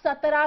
17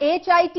HIT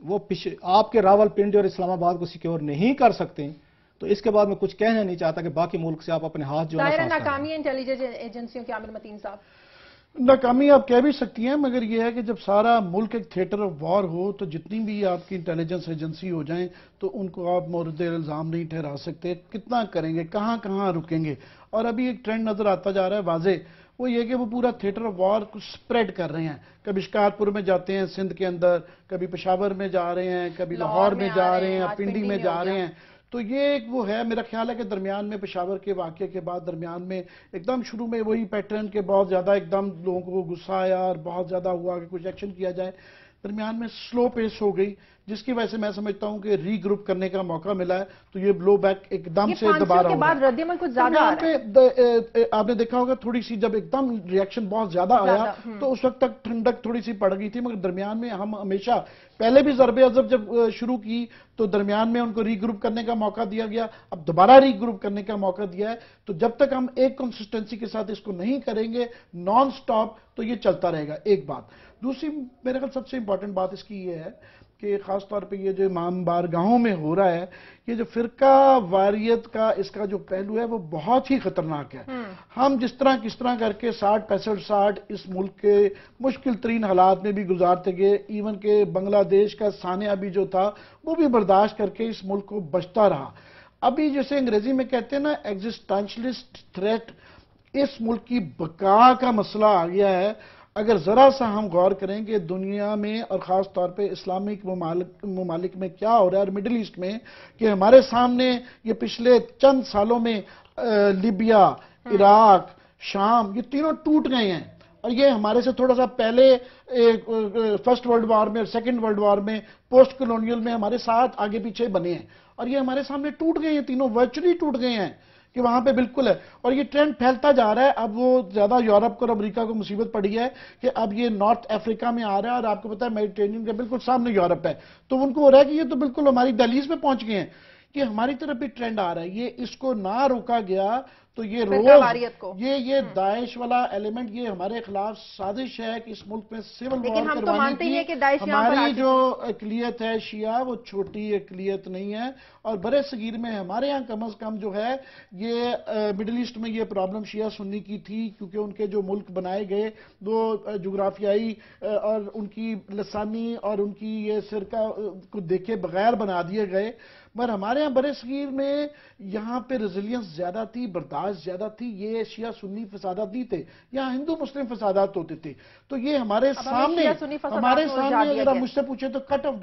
وہ آپ کے راولپنڈی اور اسلام آباد کو سیکیور نہیں کر سکتے تو اس کے بعد میں کچھ کہنا نہیں چاہتا کہ باقی ملک سے آپ اپنے ہاتھ جو ظاہر ناکامی انٹیلیجنس ایجنسیوں کی عامر متین صاحب. ناکامی آپ کہہ بھی سکتی ہیں، مگر یہ ہے کہ جب سارا ملک ایک تھیٹر آف وار ہو تو جتنی بھی آپ کی انٹیلیجنس ایجنسی ہو جائیں تو ان کو آپ مورد الزام نہیں ٹھہرا سکتے. کتنا کریں گے، کہاں کہاں رکیں گے. اور ابھی ایک ٹرینڈ نظر آتا جا رہا ہے واضح، وہ یہ کہ وہ پورا تھیٹر آف وار کو سپریڈ کر رہے ہیں. کبھی شکارپور میں جاتے ہیں سندھ کے اندر، کبھی پشاور میں جا رہے ہیں، کبھی لاہور میں جا رہے ہیں، پنڈی میں جا رہے ہیں. تو یہ ایک وہ ہے، میرا خیال ہے کہ درمیان میں پشاور کے واقعے کے بعد درمیان میں ایک دم شروع میں وہی پیٹرن کے بہت زیادہ ایک دم لوگوں کو غصہ آیا اور بہت زیادہ ہوا کہ کچھ ایکشن کیا جائے. درمیان میں سلو پیس ہو گئی، جس کی وجہ سے میں سمجھتا ہوں کہ ری گروپ کرنے کا موقع ملا ہے. تو یہ بلو بیک ایک دم سے دوبارہ کے بعد رد عمل کچھ زیادہ آ رہا ہے. آپ نے دیکھا ہوگا تھوڑی سی جب ایک دم ریاکشن بہت زیادہ آیا تو اس وقت تک ٹھنڈک تھوڑی سی پڑ گئی تھی، مگر درمیان میں ہم ہمیشہ پہلے بھی ضرب عضب جب شروع کی تو درمیان میں ان کو ری گروپ کرنے کا موقع دیا گیا. اب دوبارہ ری گروپ کرنے کا موقع دیا ہے. تو جب تک ہم ایک کنسسٹنسی کے ساتھ اس کو نہیں کریں گے نان سٹاپ تو یہ چلتا رہے گا. ایک بات. دوسری میرے خیال سب سے امپورٹنٹ بات اس کی یہ ہے کہ خاص طور پہ یہ جو امام بارگاہوں میں ہو رہا ہے، یہ جو فرقہ واریت کا اس کا جو پہلو ہے وہ بہت ہی خطرناک ہے. ہم جس طرح کس طرح کر کے 60-65 سال اس ملک کے مشکل ترین حالات میں بھی گزارتے گئے، ایون کہ بنگلہ دیش کا سانحہ بھی جو تھا وہ بھی برداشت کر کے اس ملک کو بچتا رہا. ابھی جیسے انگریزی میں کہتے ہیں نا ایگزسٹینشلسٹ تھریٹ، اس ملک کی بقا کا مسئلہ آ گیا ہے. اگر ذرا سا ہم غور کریں کہ دنیا میں اور خاص طور پہ اسلامک ممالک میں کیا ہو رہا ہے اور مڈل ایسٹ میں، کہ ہمارے سامنے یہ پچھلے چند سالوں میں لیبیا، عراق، شام یہ تینوں ٹوٹ گئے ہیں. اور یہ ہمارے سے تھوڑا سا پہلے فرسٹ ورلڈ وار میں اور سیکنڈ ورلڈ وار میں پوسٹ کلونیل میں ہمارے ساتھ آگے پیچھے بنے ہیں. اور یہ ہمارے سامنے ٹوٹ گئے ہیں، تینوں ورچولی ٹوٹ گئے ہیں کہ وہاں پہ بالکل ہے. اور یہ ٹرینڈ پھیلتا جا رہا ہے. اب وہ زیادہ یورپ کو اور امریکہ کو مصیبت پڑی ہے کہ اب یہ نارتھ افریقہ میں آ رہا ہے اور آپ کو پتا ہے میڈیٹرینین کے بالکل سامنے یورپ ہے. تو ان کو ہو رہا ہے کہ یہ تو بالکل ہماری دہلیز پہ پہنچ گئے ہیں. کہ ہماری طرف بھی ٹرینڈ آ رہا ہے. یہ اس کو نہ روکا گیا تو یہ روز یہ داعش والا ایلیمنٹ یہ ہمارے خلاف سازش ہے کہ اس ملک میں سول وار کروانے کی. ہماری جو اقلیت ہے شیعہ وہ چھوٹی اقلیت نہیں ہے. اور برے صغیر میں ہمارے ہاں کم از کم جو ہے یہ مڈل ایسٹ میں یہ پرابلم شیعہ سنی کی تھی، کیونکہ ان کے جو ملک بنائے گئے وہ جغرافیائی اور ان کی لسانی اور ان کی یہ فرقہ کو دیکھے بغیر بنا دیے گئے. مگر ہمارے ہاں برے صغیر میں یہاں پہ ریزیلینس زیادہ تھی، برداشت زیادہ تھی. یہ شیعہ سنی فسادات نہیں تھے، یہاں ہندو مسلم فسادات ہوتے تھے. تو یہ ہمارے سامنے اگر آپ مجھ سے پوچھیں تو کٹ آف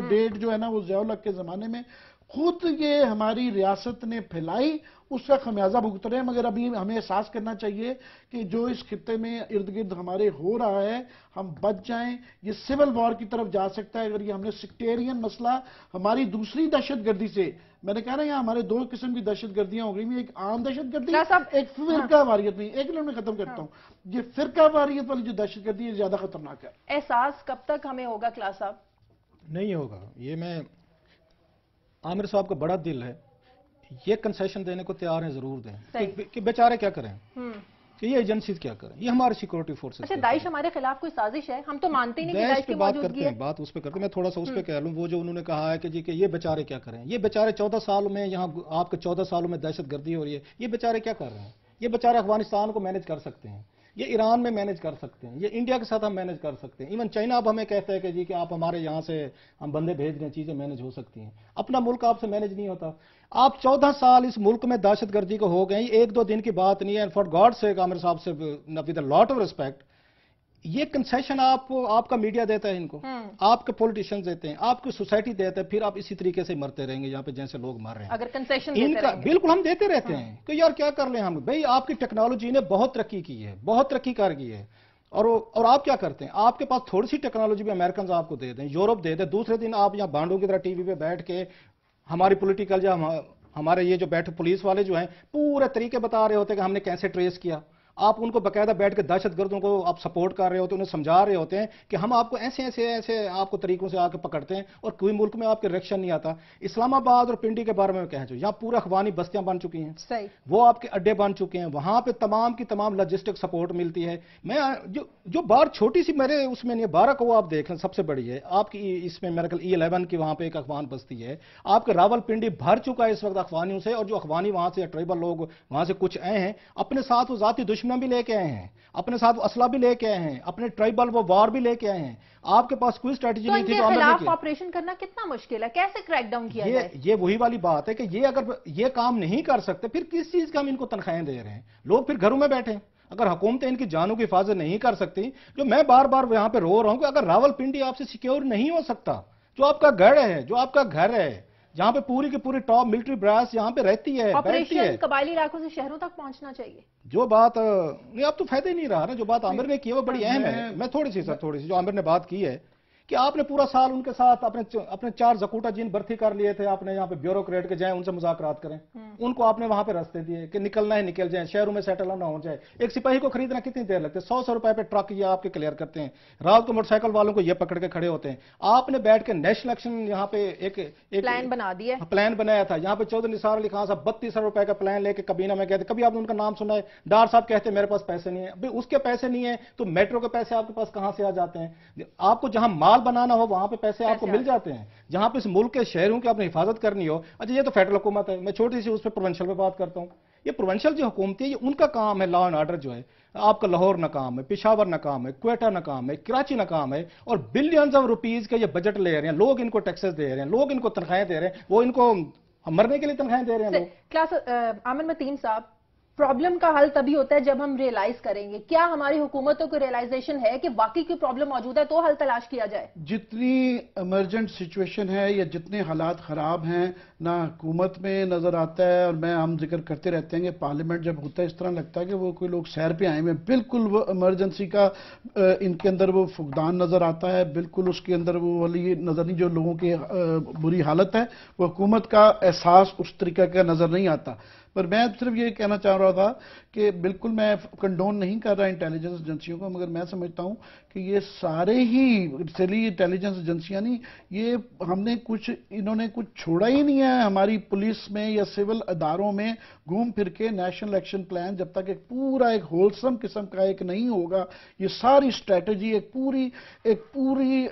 ڈیٹ جو ہے نا وہ ضیاء الحق کے زمانے میں خود یہ ہماری ریاست نے پھیلائی، اس کا خمیازہ بھگت رہے ہیں. مگر ابھی ہمیں احساس کرنا چاہیے کہ جو اس خطے میں ارد گرد ہمارے ہو رہا ہے ہم بچ جائیں. یہ سول وار کی طرف جا سکتا ہے اگر یہ ہم نے سیکٹیرین مسئلہ ہماری دوسری دہشت گردی سے، میں نے کہا نا یہاں ہمارے دو قسم کی دہشت گردیاں ہو گئی، ایک عام دہشت گردی، ایک فرقہ واریت نہیں. ایک منٹ میں ختم کرتا ہوں. یہ فرقہ واریت والی جو دہشت گردی ہے زیادہ خطرناک ہے. احساس کب تک ہمیں ہوگا کلاس صاحب؟ نہیں ہوگا. یہ میں عامر صاحب کا بڑا دل ہے، یہ کنسیشن دینے کو تیار ہیں، ضرور دیں کہ بیچارے کیا کریں، کہ یہ ایجنسیز کیا کریں، یہ ہمارے سیکورٹی فورسز. اچھا داعش ہمارے خلاف کوئی سازش ہے؟ ہم تو مانتے نہیں کہ داعش کی موجودگی ہے. بات اس پہ کرتے ہیں. میں تھوڑا سا اس پہ کہہ لوں، وہ جو انہوں نے کہا ہے کہ جی کہ یہ بیچارے کیا کریں. یہ بیچارے 14 سال میں یہاں آپ کے 14 سالوں میں دہشت گردی ہو رہی ہے، یہ بیچارے کیا کر رہے ہیں؟ یہ بیچارے افغانستان کو مینج کر سکتے ہیں، یہ ایران میں مینج کر سکتے ہیں، یہ انڈیا کے ساتھ ہم مینج کر سکتے ہیں. ایون چائنا اب ہمیں کہتا ہے کہ جی کہ آپ ہمارے یہاں سے ہم بندے بھیج رہے ہیں، چیزیں مینج ہو سکتی ہیں. اپنا ملک آپ سے مینج نہیں ہوتا. آپ 14 سال اس ملک میں دہشت گردی کو ہو گئے، ایک دو دن کی بات نہیں ہے. فار گاڈ سیک عامر صاحب سے with a lot of respect, یہ کنسیشن آپ کا میڈیا دیتا ہے ان کو، آپ کے پولیٹیشینز دیتے ہیں، آپ کی سوسائٹی دیتا ہے. پھر آپ اسی طریقے سے مرتے رہیں گے یہاں پہ جیسے لوگ مر رہے ہیں. اگر کنسیشن بالکل ہم دیتے رہتے ہیں کہ یار کیا کر لیں ہم. بھئی آپ کی ٹیکنالوجی نے بہت ترقی کی ہے، بہت ترقی کر گئی ہے. اور آپ کیا کرتے ہیں؟ آپ کے پاس تھوڑی سی ٹیکنالوجی بھی امریکنز آپ کو دے دیں، یورپ دے دیں، دوسرے دن آپ یہاں بانڈوں کی طرح ٹی وی پہ بیٹھ کے ہماری پولیٹیکل ہمارے یہ جو بیٹھے پولیس والے جو ہیں پورے طریقے بتا رہے ہوتے ہیں کہ ہم نے کیسے ٹریس کیا. آپ ان کو باقاعدہ بیٹھ کے دہشت گردوں کو آپ سپورٹ کر رہے ہوتے ہیں، انہیں سمجھا رہے ہوتے ہیں کہ ہم آپ کو ایسے آپ کو طریقوں سے آ کے پکڑتے ہیں، اور کوئی ملک میں آپ کے ریئیکشن نہیں آتا۔ اسلام آباد اور پنڈی کے بارے میں کہہ جو یہاں پورا اخوانی بستیاں بن چکی ہیں، صحیح، وہ آپ کے اڈے بن چکے ہیں، وہاں پہ تمام کی تمام لاجسٹک سپورٹ ملتی ہے۔ میں جو بات چھوٹی سی میرے اس میں نہیں ہے، 12 کو آپ دیکھیں سب سے بڑی ہے آپ کی اس میں میرے خیال E11 کی وہاں پہ ایک اخوان بستی ہے، آپ کے راول پنڈی بھر چکا ہے اس وقت اخوانیوں سے، اور جو اخوانی وہاں سے ٹرائبل لوگ وہاں سے کچھ آئے ہیں، اپنے ساتھ وہ ذاتی دشمن بھی لے کے آئے ہیں، اپنے ساتھ وہ اسلحہ بھی لے کے آئے ہیں، اپنے ٹرائبل وہ وار بھی لے کے آئے ہیں۔ آپ کے پاس کوئی اسٹریٹجی تو نہیں ان تھی کے تو عامر نے خلاف کیا۔ آپریشن کرنا کتنا مشکل ہے، کیسے کریک ڈاؤن کیا جائے؟ یہ وہی والی بات ہے کہ یہ اگر یہ کام نہیں کر سکتے پھر کس چیز کا ہم ان کو تنخواہیں دے رہے ہیں؟ لوگ پھر گھروں میں بیٹھے ہیں۔ اگر حکومتیں ان کی جانوں کی حفاظت نہیں کر سکتی، جو میں بار بار یہاں پہ رو رہا ہوں کہ اگر راول پنڈی آپ سے سیکیور نہیں ہو سکتا، جو آپ کا گھر ہے جہاں پہ پوری کی پوری ٹاپ ملٹری براس یہاں پہ رہتی ہے، بیٹھتی ہے۔ آپریشن قبائلی علاقوں سے شہروں تک پہنچنا چاہیے۔ جو بات نہیں، اب تو فائدہ ہی نہیں رہا نا، جو بات عامر نے کی ہے وہ بڑی اہم ہے۔ میں تھوڑی سی جو عامر نے بات کی ہے کہ آپ نے پورا سال ان کے ساتھ اپنے 4 زکوٹا جن برتی کر لیے تھے، آپ نے یہاں پہ بیوروکریٹ کے جائیں ان سے مذاکرات کریں، ان کو آپ نے وہاں پہ راستے دیے کہ نکلنا ہے نکل جائیں، شہروں میں سیٹل نہ ہو جائے۔ ایک سپاہی کو خریدنا کتنی دیر لگتے ہے؟ 100 روپے پہ ٹرک یہ آپ کے کلیئر کرتے ہیں، رات کو موٹر سائیکل والوں کو یہ پکڑ کے کھڑے ہوتے ہیں۔ آپ نے بیٹھ کے نیشنل الیکشن یہاں پہ ایک پلان بنا دیا، پلان بنایا تھا، یہاں پہ چودھری نثار علی خان صاحب 32 روپے کا پلان لے کے کابینہ میں گئے تھے، کبھی آپ نے ان کا نام سنا ہے؟ ڈار صاحب کہتے ہیں میرے پاس پیسے نہیں ہیں، اس کے پیسے نہیں ہیں تو میٹرو کے پیسے آپ کے پاس کہاں سے آ جاتے ہیں؟ آپ کو جہاں مال بنانا ہو وہاں پہ پیسے آپ کو مل جاتے ہیں، جہاں پہ اس ملک کے شہروں کی آپ نے حفاظت کرنی ہو۔ اچھا یہ تو فیڈرل حکومت ہے، میں چھوٹی سی اس پہ پروونشل پہ بات کرتا ہوں۔ یہ پروونشل جو حکومتی ہے یہ ان کا کام ہے، لا اینڈ آرڈر جو ہے آپ کا لاہور ناکام ہے، پشاور ناکام ہے، کوئٹہ ناکام ہے، کراچی ناکام ہے، اور بلینز آف روپیز کا یہ بجٹ لے رہے ہیں لوگ، ان کو ٹیکسز دے رہے ہیں لوگ، ان کو تنخواہیں دے رہے ہیں، وہ ان کو مرنے کے لیے تنخواہیں دے رہے ہیں لوگ۔ عامر متین صاحب، پرابلم کا حل تبھی ہوتا ہے جب ہم ریئلائز کریں گے۔ کیا ہماری حکومتوں کو ریئلائزیشن ہے کہ واقعی کوئی پرابلم موجود ہے تو حل تلاش کیا جائے؟ جتنی ایمرجنٹ سچویشن ہے یا جتنے حالات خراب ہیں نہ حکومت میں نظر آتا ہے، اور ہم ذکر کرتے رہتے ہیں کہ پارلیمنٹ جب ہوتا ہے اس طرح لگتا ہے کہ وہ کوئی لوگ سیر پہ آئے ہوئے، بالکل وہ ایمرجنسی کا ان کے اندر وہ فقدان نظر آتا ہے، بالکل اس کے اندر وہ والی نظر نہیں، جو لوگوں کی بری حالت ہے وہ حکومت کا احساس اس طریقہ کا نظر نہیں آتا۔ پر میں صرف یہ کہنا چاہ رہا تھا کہ بالکل میں کنڈون نہیں کر رہا انٹیلیجنس ایجنسیوں کو، مگر میں سمجھتا ہوں کہ یہ سارے ہی سلی انٹیلیجنس ایجنسیاں نہیں، یہ انہوں نے کچھ چھوڑا ہی نہیں ہے ہماری پولیس میں یا سول اداروں میں گھوم پھر کے۔ نیشنل ایکشن پلان جب تک ایک پورا ایک ہولسم قسم کا ایک نہیں ہوگا، یہ ساری اسٹریٹجی ایک پوری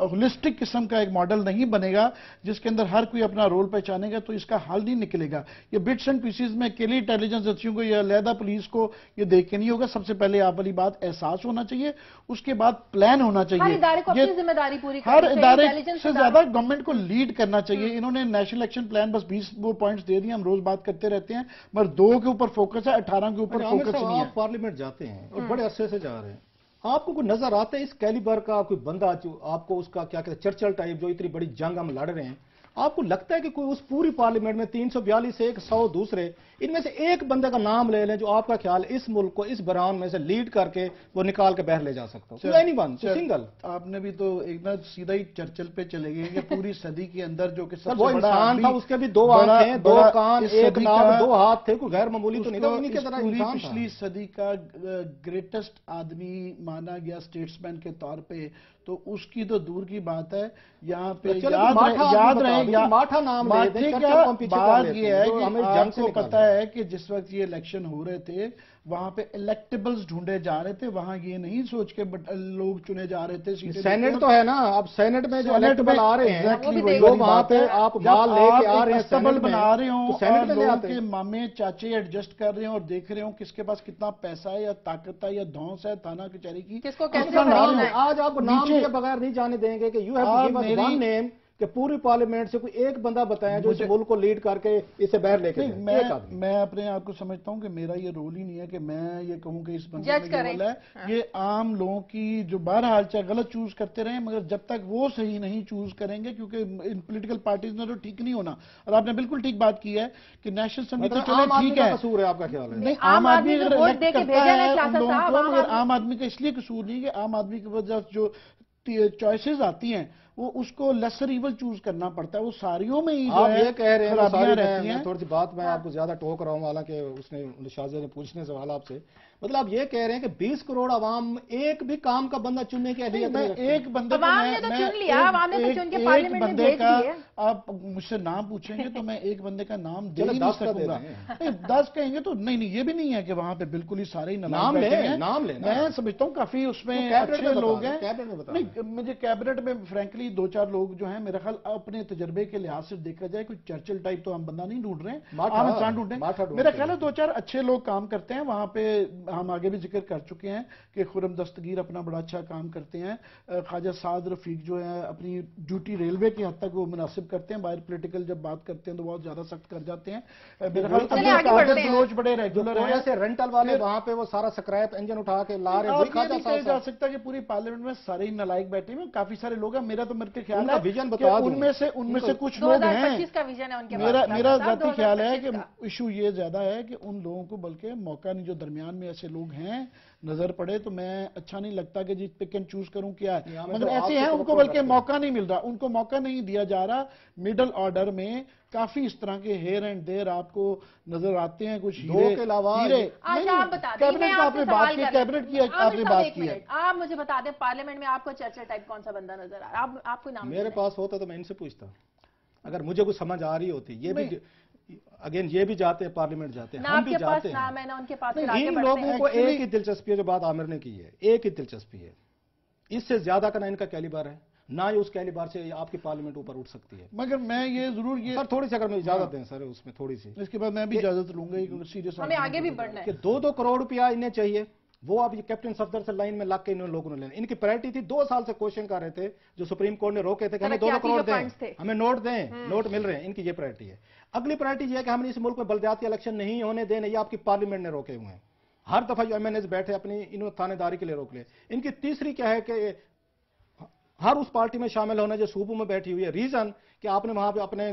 ہولسٹک قسم کا ایک ماڈل نہیں بنے گا جس کے اندر ہر کوئی اپنا رول پہچانے گا، تو اس کا حل نہیں نکلے گا۔ یہ بٹس اینڈ پیسز میں اکیلی انٹیلیجنس ایجنسیوں کو یا علیحدہ پولیس کو یہ دیکھ کے نہیں ہوگا۔ سب سے پہلے آپ والی بات احساس ہونا چاہیے، اس کے بعد پلان ہونا چاہیے۔ ہر ادارے کو اپنی ذمہ داری پوری کرنی ہر چاہیے، ادارے انٹیلیجنس سے زیادہ گورنمنٹ کو لیڈ کرنا چاہیے۔ انہوں نے نیشنل ایکشن پلان بس 20 وہ پوائنٹس دے دیا، ہم روز بات کرتے رہتے ہیں، مگر 2 کے اوپر فوکس ہے، 18 کے اوپر فوکس نہیں ہے۔ آپ پارلیمنٹ جاتے ہیں اور بڑے عرصے سے جا رہے ہیں، آپ کو کوئی نظر آتا ہے اس کیلیبر کا کوئی بندہ جو آپ کو اس کا کیا کہتے ہیں چرچل ٹائپ جو اتنی بڑی جنگ ہم لڑ رہے ہیں، آپ کو لگتا ہے کہ کوئی اس پوری پارلیمنٹ میں 342 سے 100 دوسرے، ان میں سے ایک بندے کا نام لے لیں جو آپ کا خیال اس ملک کو اس براؤن میں سے لیڈ کر کے وہ نکال کے باہر لے جا سکتا ہو؟ نہیں بن سنگل۔ آپ نے بھی تو ایک نا سیدھا ہی چرچل پہ چلے گئے کہ پوری صدی کے اندر جو کہ سب وہ سے بڑا انسان تھا، اس کے بھی 2 آنکھیں، 2 کان، 1 ناک، 2 ہاتھ تھے، کوئی غیر معمولی تو نہیں تھا، انہی کے طرح انسان تھا۔ پچھلی صدی کا گریٹسٹ آدمی مانا گیا اسٹیٹسمین کے طور پہ، تو اس کی تو دور کی بات ہے۔ یہاں پہ یاد رہے ماتھے کا بات یہ ہے کہ آپ کو پتا ہے کہ جس وقت یہ الیکشن ہو رہے تھے وہاں پہ الیکٹیبلز ڈھونڈے جا رہے تھے، وہاں یہ نہیں سوچ کے لوگ چنے جا رہے تھے۔ سینٹ تو ہے نا، اب سینٹ میں جو الیکٹیبل آ رہے ہیں وہ وہاں پہ آپ مال لے کے آ رہے ہیں، سینٹ بنا رہے ہوں سینٹ اور لوگوں کے مامے چاچے ایڈجسٹ کر رہے ہوں اور دیکھ رہے ہوں کس کے پاس کتنا پیسہ ہے یا طاقت ہے یا دھونس ہے تھانہ کچہری کی، کس کو کیسے بنانا ہے۔ آج آپ کو نام کے بغیر نہیں جانے دیں گے کہ you have to give us one name, کہ پوری پارلیمنٹ سے کوئی ایک بندہ بتایا جو اس ملک کو لیڈ کر کے اسے باہر لے کے میں اپنے آپ کو سمجھتا ہوں کہ میرا یہ رول ہی نہیں ہے کہ میں یہ کہوں کہ اس بندے میں یہ رول ہے۔ یہ عام لوگوں کی جو بہرحال چاہے غلط چوز کرتے رہیں، مگر جب تک وہ صحیح نہیں چوز کریں گے، کیونکہ ان پولیٹیکل پارٹیز میں تو ٹھیک نہیں ہونا۔ اور آپ نے بالکل ٹھیک بات کی ہے کہ نیشنل اسمبلی تو چلے ٹھیک ہے، قصور ہے آپ کا خیال ہے؟ نہیں، عام آدمی اگر الیکٹ کرتا ہے ان لوگوں کو، مگر عام آدمی کا اس لیے قصور نہیں کہ عام آدمی کی وجہ جو چوائسز آتی ہیں وہ اس کو لیسر ایول چوز کرنا پڑتا ہے. وہ ساریوں میں ہی جو آپ ہے یہ کہہ رہے ہیں خرابیاں رہتی ہیں. تھوڑی سی بات میں آپ کو زیادہ ٹوک رہا ہوں، حالانکہ اس نے شازیہ نے پوچھنے سوال آپ سے، مطلب آپ یہ کہہ رہے ہیں کہ 20 کروڑ عوام ایک بھی کام کا بندہ چننے کی اہلیت نہیں رکھتے. ایک بندے عوام نے تو چن لیا، عوام نے تو چن کے پارلیمنٹ میں بھیج دیے. آپ مجھ سے نام پوچھیں گے تو میں ایک بندے کا نام دے ہی نہیں سکوں گا. 10 کہیں گے تو نہیں، یہ بھی نہیں ہے کہ وہاں پہ بالکل ہی سارے نام لیں. میں سمجھتا ہوں کافی اس میں اچھے لوگ ہیں. نہیں، مجھے کیبنٹ میں فرینکلی 2-4 لوگ جو ہیں میرا خیال اپنے تجربے کے لحاظ سے دیکھا جائے کوئی چرچل ٹائپ تو ہم بندہ نہیں ڈھونڈ رہے ہیں، عام انسان ڈھونڈ رہے ہیں. میرا خیال ہے 2-4 اچھے لوگ کام کرتے ہیں وہاں پہ. ہم آگے بھی ذکر کر چکے ہیں کہ خرم دستگیر اپنا بڑا اچھا کام کرتے ہیں. خواجہ سعد رفیق جو ہے اپنی ڈیوٹی ریلوے کی حد تک وہ مناسب کرتے ہیں. باہر پولیٹیکل جب بات کرتے ہیں تو بہت زیادہ سخت کر جاتے ہیں. بڑے ریگولر ہیں. ایسے رینٹل والے وہاں پہ وہ سارا سکریپ انجن اٹھا کے لا رہے ہیں. یہ نہیں کہا جا سکتا کہ پوری پارلیمنٹ میں سارے نالائق بیٹھے ہوئے. کافی سارے لوگ ہیں. میرا تو میرے خیال ہے کہ ان میں سے کچھ لوگ ہیں. میرا ذاتی خیال ہے کہ ایشو یہ زیادہ ہے کہ ان لوگوں کو بلکہ موقع نہیں، جو درمیان میں ایسے لوگ ہیں نظر پڑے تو میں اچھا نہیں لگتا کہ جی پک اینڈ چوز کروں کیا ہے. مگر ایسے ہیں ان کو بلکہ موقع نہیں مل رہا، ان کو موقع نہیں دیا جا رہا. مڈل آرڈر میں کافی اس طرح کے ہیر اینڈ دیر آپ کو نظر آتے ہیں. کچھ ہیرے کے علاوہ کیبنٹ آپ نے بات کی، کیبنٹ کی آپ نے بات کی ہے. آپ مجھے بتا دیں پارلیمنٹ میں آپ کو چرچا ٹائپ کون سا بندہ نظر آ رہا ہے؟ آپ کو نام میرے پاس ہوتا تو میں ان سے پوچھتا اگر مجھے کچھ سمجھ آ رہی ہوتی. یہ بھی اگین یہ بھی جاتے ہیں پارلیمنٹ جاتے ہیں، ہم بھی جاتے ہیں. ان لوگوں کو ایک ہی دلچسپی ہے جو بات عامر نے کی ہے، ایک ہی دلچسپی ہے. اس سے زیادہ کا نہ ان کا کیلیبر ہے، نہ ہی اس کیلیبر سے آپ کی پارلیمنٹ اوپر اٹھ سکتی ہے. مگر میں یہ ضرور سر تھوڑی سی اگر میں اجازت دیں سر اس میں تھوڑی سی، اس کے بعد میں بھی اجازت لوں گا کیونکہ سیریس ہمیں آگے بھی بڑھنا ہے. کہ 2-2 کروڑ روپیہ انہیں چاہیے. وہ اب یہ کیپٹن صفدر سے لائن میں لگ کے انہوں لوگوں نے لینا. ان کی پرائرٹی تھی 2 سال سے کوششن کر رہے تھے جو سپریم کورٹ نے روکے تھے کہ ہمیں 2-2 کروڑ دیں، ہمیں نوٹ دیں، نوٹ مل رہے ہیں. ان کی یہ پرائرٹی ہے. اگلی پرائرٹی یہ ہے کہ ہم اس ملک میں بلدیاتی الیکشن نہیں ہونے دیں. یہ آپ کی پارلیمنٹ نے روکے ہوئے ہیں. ہر دفعہ جو MNAs بیٹھے اپنی انہوں تھانے داری کے لیے روک لے. ان کی تیسری کیا ہے کہ ہر اس پارٹی میں شامل ہونا جو صوبوں میں بیٹھی ہوئی ہے. ریزن کہ آپ نے وہاں پہ اپنے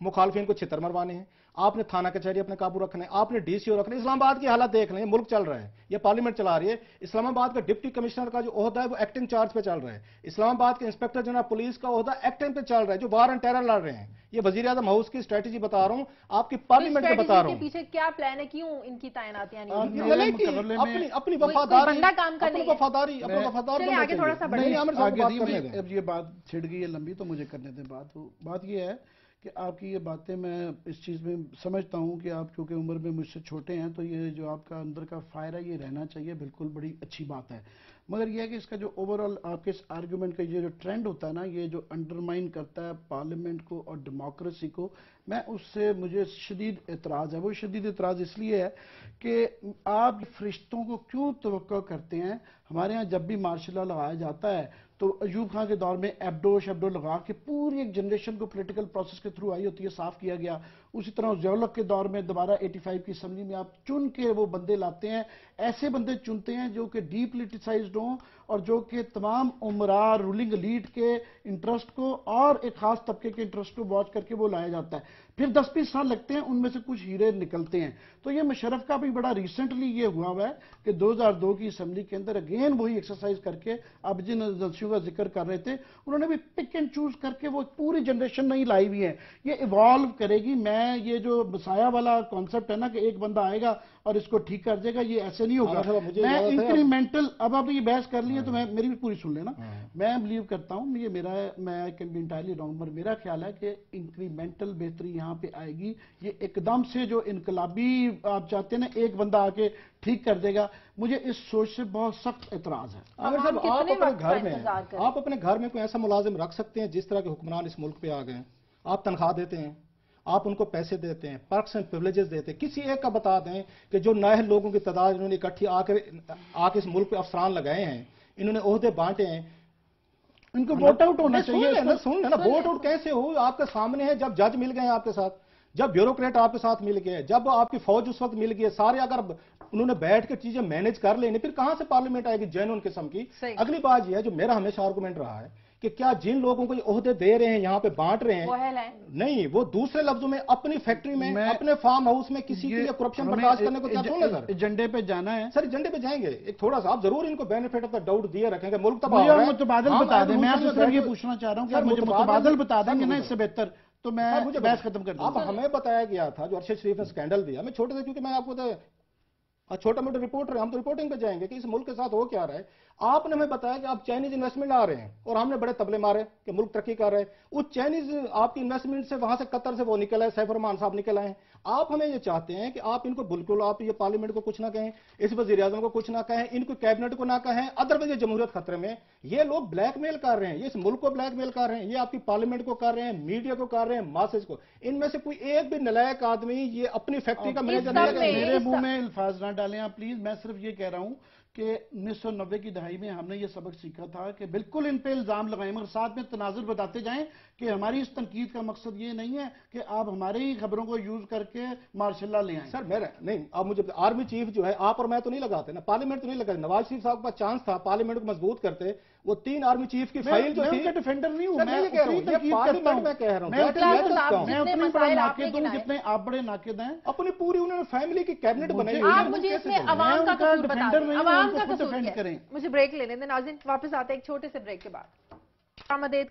مخالفین کو چھتر مروانے ہیں، آپ نے تھانہ کچہری اپنے قابو رکھنے، آپ نے DCO رکھنے. اسلام آباد کی حالت دیکھ لیں، ملک چل رہا ہے، یہ پارلیمنٹ چلا رہی ہے. اسلام آباد کا ڈپٹی کمشنر کا جو عہدہ ہے وہ ایکٹنگ چارج پہ چل رہا ہے. اسلام آباد کے انسپیکٹر جنرل پولیس کا عہدہ ایکٹنگ پہ چل رہا ہے جو وار اینڈ ٹیرر لڑ رہے ہیں. یہ وزیر اعظم ہاؤس کی اسٹریٹجی بتا رہا ہوں، آپ کی پارلیمنٹ میں بتا رہا ہوں. پیچھے کیا پلان ہے، کیوں ان کی تعیناتیاں اپنی وفاداری. اب یہ بات چھڑ گئی ہے لمبی تو مجھے کرنے دیں. بات یہ ہے کہ آپ کی یہ باتیں میں اس چیز میں سمجھتا ہوں کہ آپ چونکہ عمر میں مجھ سے چھوٹے ہیں تو یہ جو آپ کا اندر کا فائر ہے یہ رہنا چاہیے، بالکل بڑی اچھی بات ہے. مگر یہ ہے کہ اس کا جو اوورآل آپ کے اس آرگیومنٹ کا یہ جو ٹرینڈ ہوتا ہے نا، یہ جو انڈرمائن کرتا ہے پارلیمنٹ کو اور ڈیموکریسی کو، میں اس سے مجھے شدید اعتراض ہے. وہ شدید اعتراض اس لیے ہے کہ آپ فرشتوں کو کیوں توقع کرتے ہیں؟ ہمارے ہاں جب بھی مارشل لا لگایا جاتا ہے تو ایوب خان کے دور میں ایبڈو لگا کے پوری ایک جنریشن کو پولیٹیکل پروسیس کے تھرو آئی ہوتی ہے، صاف کیا گیا. اسی طرح ضیاء-ال-حق کے دور میں دوبارہ 85 کی اسمبلی میں آپ چن کے وہ بندے لاتے ہیں. ایسے بندے چنتے ہیں جو کہ ڈی پولیٹیسائزڈ ہوں اور جو کہ تمام عمراء رولنگ لیڈ کے انٹرسٹ کو اور ایک خاص طبقے کے انٹرسٹ کو واچ کر کے وہ لایا جاتا ہے. پھر 10-20 سال لگتے ہیں، ان میں سے کچھ ہیرے نکلتے ہیں. تو یہ مشرف کا بھی بڑا ریسنٹلی یہ ہوا ہے کہ 2002 کی اسمبلی کے اندر اگین وہی ایکسرسائز کر کے اب جن ایجنسیوں کا ذکر کر رہے تھے انہوں نے بھی پک اینڈ چوز کر کے وہ پوری جنریشن نہیں لائی ہوئی ہے. یہ ایوالو کرے گی. میں یہ جو بسایا والا کانسیپٹ ہے نا کہ ایک بندہ آئے گا اور اس کو ٹھیک کر دے گا، یہ ایسے نہیں ہوگا. میں انکریمنٹل، اب آپ نے یہ بحث کر لی ہے تو میں میری بھی پوری سن لینا. میں بلیو کرتا ہوں، یہ میرا میں کین بی انٹائرلی رانگ، پر میرا خیال ہے کہ انکریمنٹل بہتری یہاں پہ آئے گی. یہ ایک دم سے جو انقلابی آپ چاہتے ہیں نا ایک بندہ آ کے ٹھیک کر دے گا، مجھے اس سوچ سے بہت سخت اعتراض ہے. آپ اپنے گھر میں کوئی ایسا ملازم رکھ سکتے ہیں جس طرح کے حکمران اس ملک پہ آ گئے ہیں. آپ تنخواہ دیتے ہیں، آپ ان کو پیسے دیتے ہیں، پرکس اینڈ پریولیجز دیتے ہیں. کسی ایک کا بتا دیں کہ جو نااہل لوگوں کی تعداد انہوں نے اکٹھی آ کے اس ملک پہ افسران لگائے ہیں، انہوں نے عہدے بانٹے ہیں، ان کو ووٹ آؤٹ ہونا چاہیے. سن لینا ووٹ آؤٹ کیسے ہو؟ آپ کے سامنے ہے. جب جج مل گئے ہیں آپ کے ساتھ، جب بیوروکریٹ آپ کے ساتھ مل گئے، جب آپ کی فوج اس وقت مل گئی، سارے اگر انہوں نے بیٹھ کے چیزیں مینج کر لیں، پھر کہاں سے پارلیمنٹ آئے گی جینون قسم کی؟ اگلی بات یہ ہے جو میرا ہمیشہ آرگومنٹ رہا ہے کہ کیا جن لوگوں کو یہ عہدے دے رہے ہیں یہاں پہ بانٹ رہے ہیں نہیں، وہ دوسرے لفظوں میں اپنی فیکٹری میں اپنے فارم ہاؤس میں کسی کے لیے کرپشن برداشت کرنے کو تیار نہیں سر. ایجنڈے پہ جانا ہے سر، ایجنڈے پہ جائیں گے. ایک تھوڑا سا آپ ضرور ان کو بینیفٹ آف دا ڈاؤٹ دیے رکھیں گے. ملک متبادل بتا دیں. میں صرف یہ پوچھنا چاہ رہا ہوں کہ مجھے متبادل بتا دیں گے نا، اس سے بہتر تو میں مجھے بحث ختم کر دوں. اب ہمیں بتایا گیا تھا جو ارشد شریف نے اسکینڈل دیا، ہمیں چھوٹے سے، کیونکہ میں آپ کو چھوٹا موٹا رپورٹر ہے، ہم تو رپورٹنگ پہ جائیں گے کہ اس ملک کے ساتھ ہو کیا رہا ہے. آپ نے ہمیں بتایا کہ آپ چائنیز انویسٹمنٹ آ رہے ہیں اور ہم نے بڑے تبلے مارے کہ ملک ترقی کر رہے ہیں. اس چائنیز آپ کی انویسٹمنٹ سے وہاں سے قطر سے وہ نکل آئے، سیف الرحمان صاحب نکل آئے. آپ ہمیں یہ چاہتے ہیں کہ آپ ان کو بالکل، آپ یہ پارلیمنٹ کو کچھ نہ کہیں، اس وزیر اعظم کو کچھ نہ کہیں، ان کو کیبنٹ کو نہ کہیں، ادروائز یہ جمہوریت خطرے میں. یہ لوگ بلیک میل کر رہے ہیں، یہ اس ملک کو بلیک میل کر رہے ہیں، یہ آپ کی پارلیمنٹ کو کر رہے ہیں، میڈیا کو کر رہے ہیں، ماسز کو. ان میں سے کوئی ایک بھی نلائق آدمی یہ اپنی فیکٹری کا مینیجر نہیں ہے. میرے منہ میں الفاظ نہ ڈالیں آپ پلیز. میں صرف یہ کہہ رہا ہوں کہ 1990 کی دہائی میں ہم نے یہ سبق سیکھا تھا کہ بالکل ان پہ الزام لگائیں، مگر ساتھ میں تناظر بتاتے جائیں کہ ہماری اس تنقید کا مقصد یہ نہیں ہے کہ آپ ہماری ہی خبروں کو یوز کر کے ماشاء اللہ لے آئیں. سر میرا نہیں، آپ مجھے آرمی چیف جو ہے، آپ اور میں تو نہیں لگاتے نا، پارلیمنٹ تو نہیں لگاتے. نواز شریف صاحب کا چانس تھا پارلیمنٹ کو مضبوط کرتے، وہ 3 آرمی چیف کی فائل جو تھی. میں ان کا ڈیفینڈر نہیں ہوں، میں یہ کہہ رہا ہوں، یہ پارلیمنٹ میں کہہ رہا ہوں، میں اتنے بڑے ناقد ہوں جتنے آپ بڑے ناقد ہیں. اپنی پوری انہوں نے فیملی کی کیبنٹ بنائی. آپ مجھے اس میں عوام کا قصور بتا دیں، عوام کا قصور کیا ہے؟ کریں. مجھے بریک لینے دیں ناظرین، واپس آتے ہیں ایک چھوٹے سے بریک کے بعد.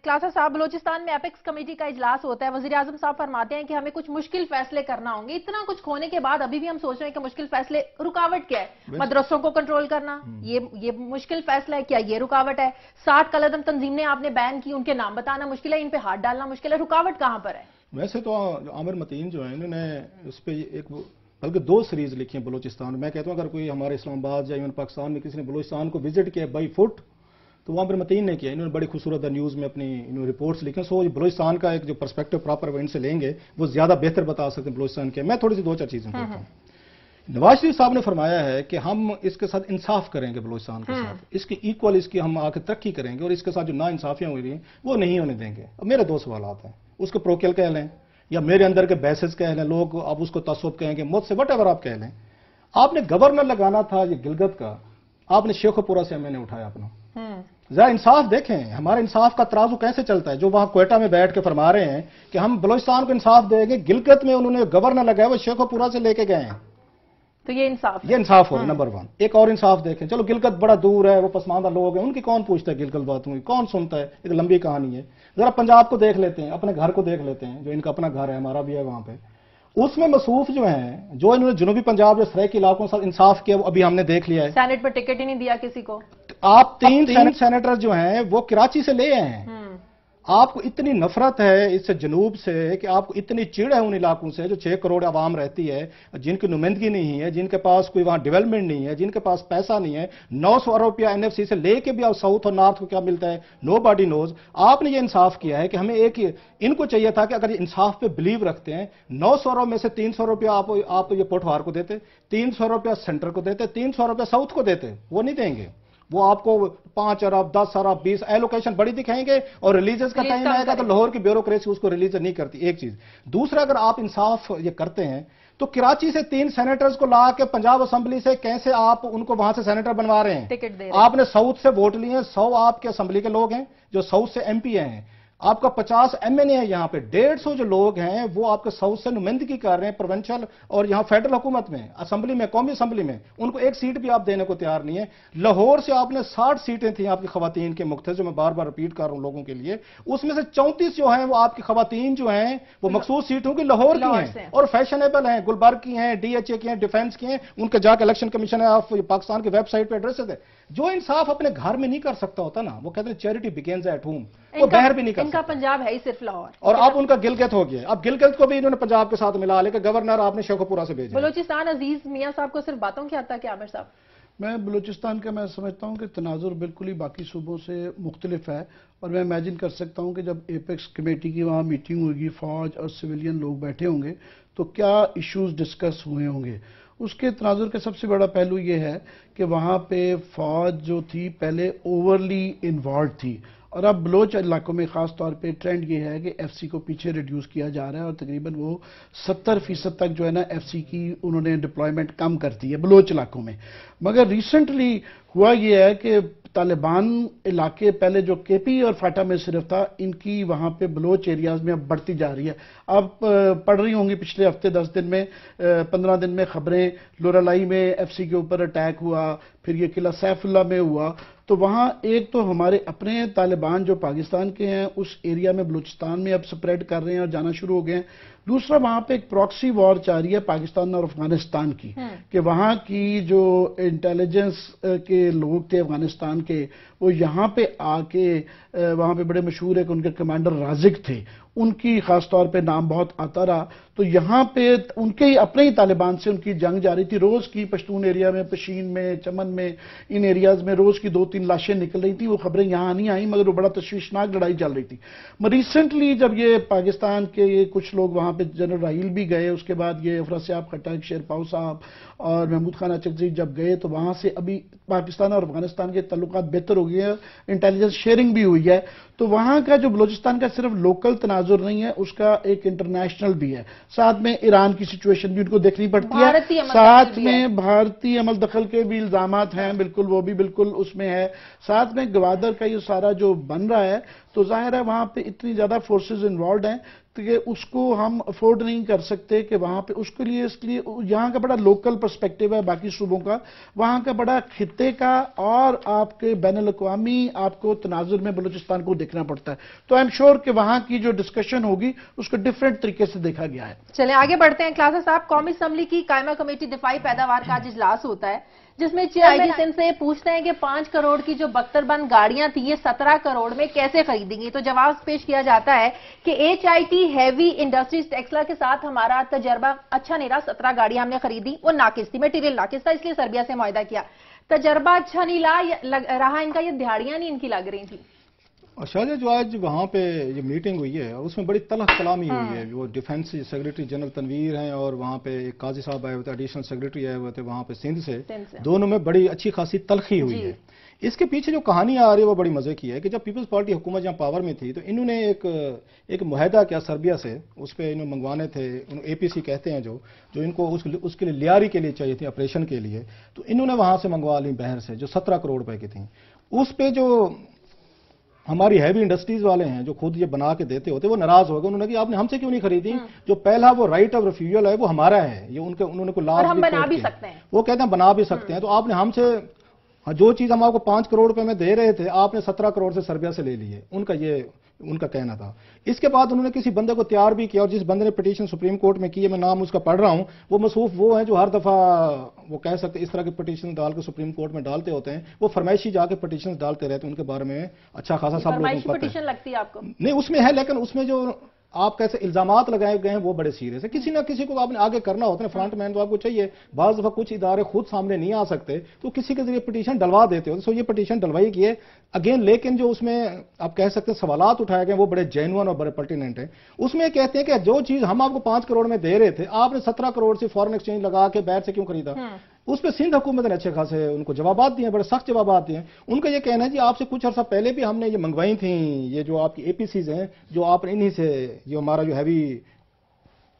کلاسا صاحب، بلوچستان میں ایپیکس کمیٹی کا اجلاس ہوتا ہے. وزیر اعظم صاحب فرماتے ہیں کہ ہمیں کچھ مشکل فیصلے کرنا ہوں گے. اتنا کچھ کھونے کے بعد ابھی بھی ہم سوچ رہے ہیں کہ مشکل فیصلے، رکاوٹ کیا ہے؟ مدرسوں کو کنٹرول کرنا یہ مشکل فیصلہ ہے کیا؟ یہ رکاوٹ ہے. 60 کالعدم تنظیمیں آپ نے بین کی، ان کے نام بتانا مشکل ہے، ان پہ ہاتھ ڈالنا مشکل ہے. رکاوٹ کہاں پر ہے؟ ویسے تو عامر متین جو ہے، انہوں نے اس پہ ایک بلکہ 2 سیریز لکھی ہیں بلوچستان. میں کہتا ہوں اگر کوئی ہمارے اسلام آباد یا ایون پاکستان میں کسی نے بلوچستان کو وزٹ کیا بائی فٹ تو وہ عامر متین نے کیا. انہوں نے بڑی خوبصورت نیوز میں اپنی رپورٹس لکھی. سو بلوچستان کا ایک جو پرسپیکٹو پراپر ان سے لیں گے وہ زیادہ بہتر بتا سکتے ہیں بلوچستان کے. میں تھوڑی سی 2-4 چیزیں کہتا ہوں. نواز شریف صاحب نے فرمایا ہے کہ ہم اس کے ساتھ انصاف کریں گے، بلوچستان کے ساتھ اس کی ایکول، اس کی ہم آ کے ترقی کریں گے، اور اس کے ساتھ جو نا انصافیاں ہوئی ہیں وہ نہیں ہونے دیں گے. اب میرے 2 سوالات ہیں. اس کو پروکیل کہہ لیں یا میرے اندر کے بیسز کہہ لیں، لوگ اب اس کو تعصب کہیں گے، مجھ سے وٹ ایور آپ کہہ لیں. آپ نے گورنر لگانا تھا یہ گلگت کا، آپ نے شیخو پورہ سے میں نے اٹھایا اپنا. ذرا انصاف دیکھیں، ہمارا انصاف کا ترازو کیسے چلتا ہے. جو وہاں کوئٹہ میں بیٹھ کے فرما رہے ہیں کہ ہم بلوچستان کو انصاف دیں گے، گلگت میں انہوں نے گورنر لگایا وہ شیخو پورہ سے لے کے گئے ہیں. تو یہ انصاف ہے. یہ انصاف ہوگا نمبر 1. ایک اور انصاف دیکھیں، چلو گلگت بڑا دور ہے، وہ پسماندہ لوگ ہیں، ان کی کون پوچھتا ہے گلگت باتوں کی، کون سنتا ہے، ایک لمبی کہانی ہے. ذرا پنجاب کو دیکھ لیتے ہیں، اپنے گھر کو دیکھ لیتے ہیں، جو ان کا اپنا گھر ہے، ہمارا بھی ہے وہاں پہ. اس میں مصروف جو ہیں، جو انہوں نے جنوبی پنجاب جو سرائکی علاقوں کے ساتھ انصاف کیا وہ ابھی ہم نے دیکھ لیا ہے. سینٹ پر ٹکٹ ہی نہیں دیا کسی کو. آپ 3 سینیٹر جو ہیں وہ کراچی سے لے آئے ہیں. آپ کو اتنی نفرت ہے اس سے جنوب سے کہ آپ کو اتنی چڑ ہے ان علاقوں سے جو 6 کروڑ عوام رہتی ہے، جن کی نمائندگی نہیں ہے، جن کے پاس کوئی وہاں ڈیولپمنٹ نہیں ہے، جن کے پاس پیسہ نہیں ہے. 900 ارب روپیہ NFC سے لے کے بھی آپ ساؤتھ اور نارتھ کو کیا ملتا ہے، نو باڈی نوز. آپ نے یہ انصاف کیا ہے کہ ہمیں ان کو چاہیے تھا کہ اگر یہ انصاف پہ بلیو رکھتے ہیں، 900 ارب میں سے 300 روپیہ آپ یہ پوٹوار کو دیتے، 300 روپیہ سینٹر کو دیتے، 300 روپیہ ساؤتھ کو دیتے. وہ نہیں دیں گے. وہ آپ کو 5 ارب 10 ارب 20 ایلوکیشن بڑی دکھائیں گے، اور ریلیجز کا ٹائم آئے گا تو لاہور کی بیوروکریسی اس کو ریلیز نہیں کرتی. ایک چیز. دوسرا، اگر آپ انصاف یہ کرتے ہیں تو کراچی سے 3 سینیٹرز کو لا کے پنجاب اسمبلی سے کیسے آپ ان کو وہاں سے سینیٹر بنوا رہے ہیں؟ آپ نے ساؤتھ سے ووٹ لیے ہیں، 100 آپ کے اسمبلی کے لوگ ہیں جو ساؤتھ سے MP ہیں. آپ کا 50 MNA ہے یہاں پہ، 150 جو لوگ ہیں وہ آپ کے ساؤتھ سے نمائندگی کر رہے ہیں پروونشل اور یہاں فیڈرل حکومت میں، اسمبلی میں، قومی اسمبلی میں. ان کو ایک سیٹ بھی آپ دینے کو تیار نہیں ہے. لاہور سے آپ نے 60 سیٹیں تھیں آپ کی خواتین کے مختصر، جو میں بار بار رپیٹ کر رہا ہوں لوگوں کے لیے. اس میں سے 34 جو ہیں وہ آپ کی خواتین جو ہیں وہ مخصوص سیٹوں کی لاہور کی ہیں اور فیشنیبل ہیں، گلبرگ کی ہیں، DHA کی ہیں، ڈیفینس کی ہیں. ان کے جا کے الیکشن کمیشن آف پاکستان کی ویب سائٹ پہ ایڈریسز ہے. جو انصاف اپنے گھر میں نہیں کر سکتا ہوتا نا، وہ کہتے ہیں چیریٹی بگنز ایٹ ہوم. وہ باہر بھی نہیں کر سکتا. ان کا پنجاب ہے ہی صرف لاہور، اور آپ ان کا گلگت ہو گیا. اب گلگت کو بھی انہوں نے پنجاب کے ساتھ ملا لے کہ گورنر آپ نے شیخو پورہ سے بھیجا. بلوچستان عزیز میاں صاحب کو صرف باتوں کی حد تک عامر صاحب؟ میں بلوچستان کا میں سمجھتا ہوں کہ تناظر بالکل ہی باقی صوبوں سے مختلف ہے. اور میں امیجن کر سکتا ہوں کہ جب ایپیکس کمیٹی کی وہاں میٹنگ ہوگی، فوج اور سویلین لوگ بیٹھے ہوں گے تو کیا ایشوز ڈسکس ہوئے ہوں گے. اس کے تناظر کا سب سے بڑا پہلو یہ ہے کہ وہاں پہ فوج جو تھی پہلے اوورلی انوالوڈ تھی، اور اب بلوچ علاقوں میں خاص طور پہ ٹرینڈ یہ ہے کہ FC کو پیچھے ریڈیوس کیا جا رہا ہے، اور تقریباً وہ 70% تک جو ہے نا FC کی انہوں نے ڈپلائمنٹ کم کر دی ہے بلوچ علاقوں میں. مگر ریسنٹلی ہوا یہ ہے کہ طالبان علاقے پہلے جو کے پی اور فاٹا میں صرف تھا، ان کی وہاں پہ بلوچ ایریاز میں اب بڑھتی جا رہی ہے. آپ پڑھ رہی ہوں گی پچھلے ہفتے 10 دن میں 15 دن میں خبریں، لورالائی میں ایف سی کے اوپر اٹیک ہوا، پھر یہ قلعہ سیف اللہ میں ہوا. تو وہاں ایک تو ہمارے اپنے طالبان جو پاکستان کے ہیں اس ایریا میں بلوچستان میں اب سپریڈ کر رہے ہیں اور جانا شروع ہو گئے ہیں. دوسرا وہاں پہ ایک پراکسی وار چاہ رہی ہے پاکستان اور افغانستان کی، کہ وہاں کی جو انٹیلیجنس کے لوگ تھے افغانستان کے، وہ یہاں پہ آ کے وہاں پہ بڑے مشہور ہے کہ ان کے کمانڈر رازق تھے، ان کی خاص طور پہ نام بہت آتا رہا. تو یہاں پہ ان کے اپنے ہی طالبان سے ان کی جنگ جاری تھی. روز کی پشتون ایریا میں، پشین میں، چمن میں، ان ایریاز میں روز کی 2-3 لاشیں نکل رہی تھیں. وہ خبریں یہاں نہیں آئیں مگر وہ بڑا تشویشناک لڑائی چل رہی تھی. ریسنٹلی جب یہ پاکستان کے کچھ لوگ وہاں پہ جنرل راحیل بھی گئے، اس کے بعد یہ افراسیاب خٹک، شیر پاؤ صاحب اور محمود خان اچکزئی جب گئے تو وہاں سے ابھی پاکستان اور افغانستان کے تعلقات بہتر ہو گئے ہیں، انٹیلیجنس شیئرنگ بھی ہوئی ہے. تو وہاں کا جو بلوچستان کا صرف لوکل تناظر نہیں ہے، اس کا ایک انٹرنیشنل بھی ہے. ساتھ میں ایران کی سچویشن بھی ان کو دیکھنی پڑتی ہے، ساتھ میں بھارتی عمل دخل کے بھی الزامات ہیں، بالکل وہ بھی بالکل اس میں ہے. ساتھ میں گوادر کا یہ سارا جو بن رہا ہے تو ظاہر ہے وہاں پہ اتنی زیادہ فورسز انوالوڈ ہیں کہ اس کو ہم افورڈ نہیں کر سکتے کہ وہاں پہ اس کے لیے یہاں کا بڑا لوکل پرسپیکٹیو ہے باقی صوبوں کا، وہاں کا بڑا خطے کا اور آپ کے بین الاقوامی آپ کو تناظر میں بلوچستان کو دیکھنا پڑتا ہے. تو آئی ایم شیور کہ وہاں کی جو ڈسکشن ہوگی اس کو ڈیفرنٹ طریقے سے دیکھا گیا ہے. چلیں آگے بڑھتے ہیں. کلاسر صاحب، قومی اسمبلی کی قائمہ کمیٹی دفاعی پیداوار کا آج اجلاس ہوتا ہے جس میں چیئرمین ان سے پوچھتے ہیں کہ 5 کروڑ کی جو بختر بند گاڑیاں تھیں یہ 17 کروڑ میں کیسے خریدیں گی. تو جواب پیش کیا جاتا ہے کہ H I T heavy industries Taxila کے ساتھ ہمارا تجربہ اچھا نہیں رہا. 17 گاڑیاں ہم نے خریدی، وہ ناقص تھی، میٹیریل ناقص تھا، اس لیے سربیا سے معاہدہ کیا. تجربہ اچھا نہیں رہا ان کا، یہ دہاڑیاں نہیں ان کی لگ رہی تھیں. شاہجہ جو آج وہاں پہ یہ میٹنگ ہوئی ہے اس میں بڑی تلخ کلامی ہوئی ہے. وہ ڈیفنس سیکریٹری جنرل تنویر ہیں اور وہاں پہ ایک قاضی صاحب آئے ہوئے تھے، ایڈیشنل سیکریٹری آئے ہوئے تھے وہاں پہ سندھ سے، دونوں میں بڑی اچھی خاصی تلخی ہوئی ہے. اس کے پیچھے جو کہانی آ رہی ہے وہ بڑی مزے کی ہے کہ جب پیپلز پارٹی حکومت جہاں پاور میں تھی تو انہوں نے ایک معاہدہ کیا سربیا سے، اس پہ انہوں منگوانے تھے، اے پی سی کہتے ہیں جو ان کو اس کے لیے لیاری کے لیے چاہیے تھی آپریشن کے لیے، تو انہوں نے وہاں سے منگوا لی بحر سے جو 17 کروڑ روپے کی تھیں. اس پہ جو ہماری ہیوی انڈسٹریز والے ہیں جو خود یہ بنا کے دیتے ہوتے وہ ناراض ہو گئے. انہوں نے کہا آپ نے ہم سے کیوں نہیں خریدی؟ جو پہلا وہ رائٹ آف ریفیوجل ہے وہ ہمارا ہے، یہ انہوں نے کوئی لاز ہم بنا بھی سکتے ہیں، وہ کہتے ہیں بنا بھی سکتے ہیں. تو آپ نے ہم سے جو چیز ہم آپ کو 5 کروڑ روپے میں دے رہے تھے آپ نے 17 کروڑ سے سربیا سے لے لیے. ان کا کہنا تھا. اس کے بعد انہوں نے کسی بندے کو تیار بھی کیا اور جس بندے نے پٹیشن سپریم کورٹ میں کی ہے، میں نام اس کا پڑھ رہا ہوں، وہ مصروف وہ ہیں جو ہر دفعہ وہ کہہ سکتے اس طرح کے پٹیشن ڈال کے سپریم کورٹ میں ڈالتے ہوتے ہیں، وہ فرمائشی جا کے پٹیشن ڈالتے رہتے ہیں. ان کے بارے میں اچھا خاصا سب لوگوں کو پتہ ہے. لگتی ہے آپ کو؟ نہیں اس میں ہے، لیکن اس میں جو آپ کیسے الزامات لگائے گئے ہیں وہ بڑے سیریس ہیں. کسی نہ کسی کو آپ نے آگے کرنا ہوتا ہے، فرنٹ مین تو آپ کو چاہیے. بعض دفعہ کچھ ادارے خود سامنے نہیں آ سکتے تو کسی کے ذریعے پٹیشن ڈلوا دیتے ہوتے. سو یہ پٹیشن ڈلوائی کی ہے اگین، لیکن جو اس میں آپ کہہ سکتے ہیں سوالات اٹھائے گئے وہ بڑے جینوئن اور بڑے پرٹیننٹ ہیں. اس میں کہتے ہیں کہ جو چیز ہم آپ کو 5 کروڑ میں دے رہے تھے آپ نے 17 کروڑ سے فارن ایکسچینج لگا کے باہر سے کیوں خریدا. اس پہ سندھ حکومت نے اچھے خاصے ان کو جوابات دیے، بڑے سخت جوابات دیے. ان کا یہ کہنا ہے جی آپ سے کچھ عرصہ پہلے بھی ہم نے یہ منگوائی تھیں، یہ جو آپ کی اے پی سیز ہیں جو آپ نے انہی سے، یہ ہمارا جو ہیوی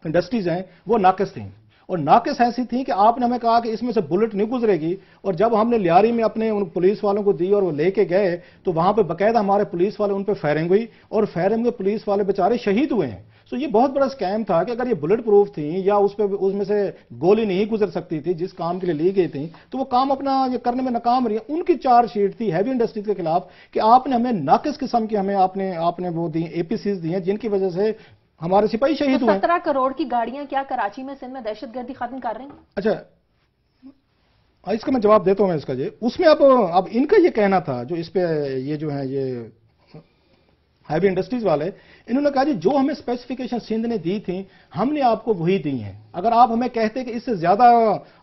انڈسٹریز ہیں وہ ناقص تھیں، اور ناقص ایسی تھیں کہ آپ نے ہمیں کہا کہ اس میں سے بلٹ نہیں گزرے گی. اور جب ہم نے لیاری میں اپنے ان پولیس والوں کو دی اور وہ لے کے گئے تو وہاں پہ باقاعدہ ہمارے پولیس والے ان پہ فائرنگ ہوئی اور فائرنگ میں پولیس والے بیچارے شہید ہوئے ہیں. سو یہ بہت بڑا اسکیم تھا کہ اگر یہ بلٹ پروف تھیں یا اس میں سے گولی نہیں گزر سکتی تھی جس کام کے لیے لی گئی تھی تو وہ کام اپنا یہ کرنے میں ناکام رہی. ان کی چارج شیٹ تھی ہیوی انڈسٹریز کے خلاف کہ آپ نے ہمیں ناقص قسم کی ہمیں آپ نے وہ دی اے پی سیز دی ہیں جن کی وجہ سے ہمارے سپاہی شہید ہوئے. 17 کروڑ کی گاڑیاں کیا کراچی میں سندھ میں دہشت گردی ختم کر رہی ہیں؟ اچھا اس کا میں جواب دیتا ہوں. میں اس کا اس میں اب ان کا یہ کہنا تھا جو اس پہ یہ جو ہیں یہ ہیوی انڈسٹریز والے، انہوں نے کہا جی جو ہمیں اسپیسیفکیشن سندھ نے دی تھیں ہم نے آپ کو وہی دی ہیں. اگر آپ ہمیں کہتے کہ اس سے زیادہ